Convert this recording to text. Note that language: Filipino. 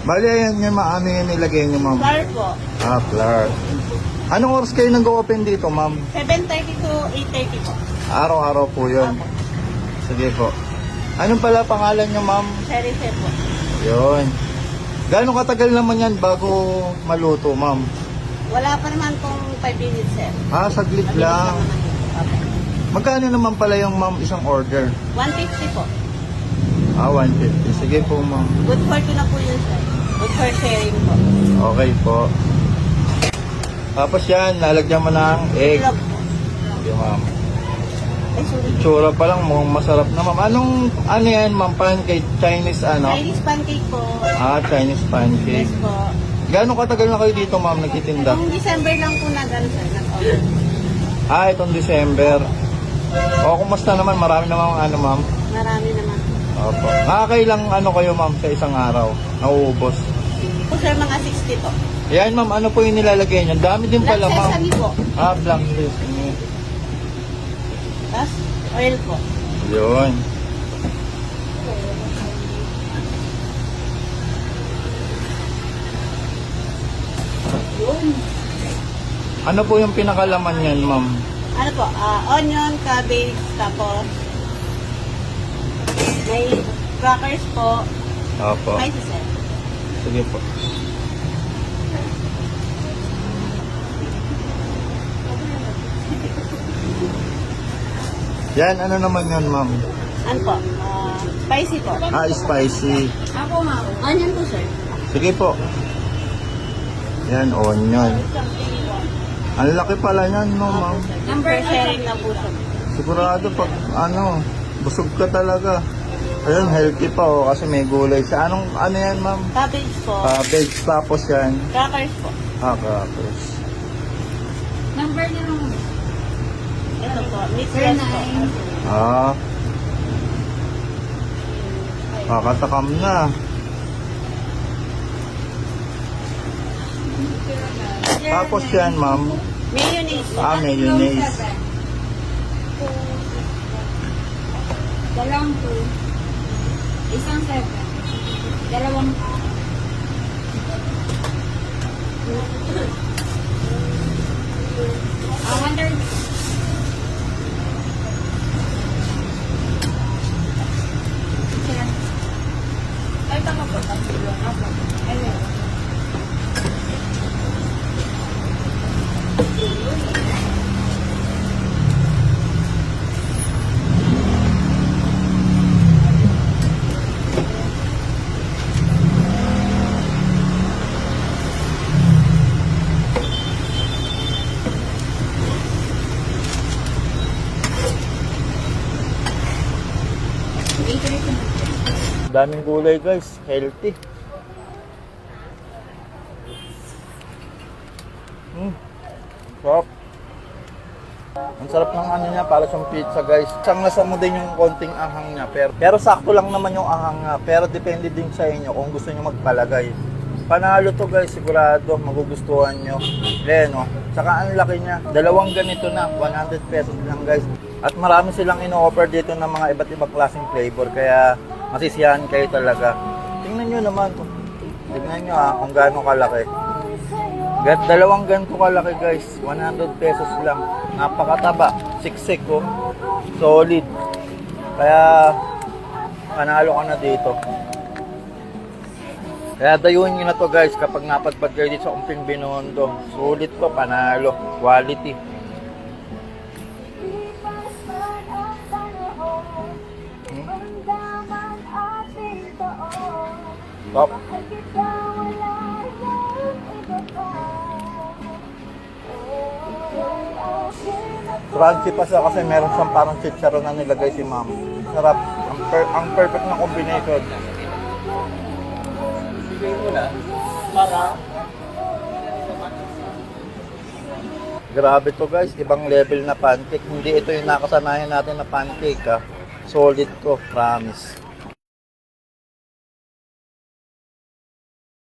Bali, ayan yung ano yung nilagay nyo, ma'am. Flour po. Ah, flour. Anong oras kayo nag-open dito, ma'am? 7:30 to 8:30 po. Araw-araw po yun. Opo. Sige po. Anong pala pangalan nyo, ma'am? Cherry Chef po. Yun. Gaano katagal naman yan bago maluto, ma'am? Wala pa naman pong 5 minutes, sir. Ah, saglit lang. Okay. Magkano naman pala yung, ma'am, isang order? 150 po. Ah, 150. Sige po, ma'am. Good for two na po yun, sir. Good for sharing po. Okay po. Tapos yan, lalagyan mo ng egg. Love po. Sige, ma'am. Ay, sorry. Tsura pa lang, mukhang masarap na, ma'am. Ano yan, ma'am? Pancake? Chinese ano? Chinese pancake po. Ah, Chinese pancake. Yes po. Gaano katagal na kayo dito, ma'am, nagtitinda? Noong December lang po na gano'n, sir. Nag-order. Ah, itong December. O, kumusta naman? Marami namang ano, ma'am? Marami naman. Opo. Nakakailang ano kayo, ma'am, sa isang araw? Nauubos. Po, sir, mga 60 po. Yan, ma'am, ano po yung nilalagay niyo? Dami din Black pala, ma'am. sesame po. Ah, black sesame. Tapos, oil po. Yun. Ano po yung pinakalaman niyan, ma'am? Ano po, onion, cabbage, tapos may crackers po. Opo. Spicy, sir. Sige po. Yan, ano naman yan, ma'am? Ano po, spicy po. Ah, spicy. Ako, ma'am. Onion po, sir. Sige po. Yan, onion. Ang laki pala yan, no, ma'am? Number sharing na po, sir. Sigurado pag, ano, busog ka talaga. Ayun, healthy pa, oh, kasi may gulay siya. Ano yan, ma'am? Cabbage po. Cabbage, tapos yan. Crackers po. Ah, crackers. Number niyo. Ito po, mixed rice po. Ah. Kakatakam na. Tapos yan, ma'am. Mayonnaise po. Ah, mayonnaise. Dalawang 2. Isang 7. Dalawang 100. Ay, tama po. Apo. Ayun. Daming gulay, guys. Healthy. Sarap. Ang sarap ng ano niya, para siyang pizza, guys. Siyang nasa mo din yung konting ahang niya. Pero sakto lang naman yung ahang niya. Pero depende din sa inyo kung gusto niyo magpalagay. Panalo to, guys. Sigurado, magugustuhan nyo. Then, no? Tsaka ang laki niya. Dalawang ganito na. 100 pesos lang, guys. At marami silang ino-offer dito ng mga iba't ibang klaseng flavor. Kaya masisiyahan kayo talaga. Tingnan nyo naman. Tingnan nyo kung gaano kalaki. Dalawang ganito kalaki, guys. 100 pesos lang. Napakataba. Siksik, oh. Solid. Kaya panalo ka na dito. Kaya dayuhin nyo na to, guys, kapag napadpad kayo dito sa Umping Binondo. Sulit to, panalo. Quality. Top. Crunchy pa siya kasi meron siyang parang chicharon na nilagay si ma'am. Sarap. Ang perfect na combination. Grabe to, guys, ibang level na pancake. Hindi ito yung nakasanayan natin na pancake, Solid to, promise.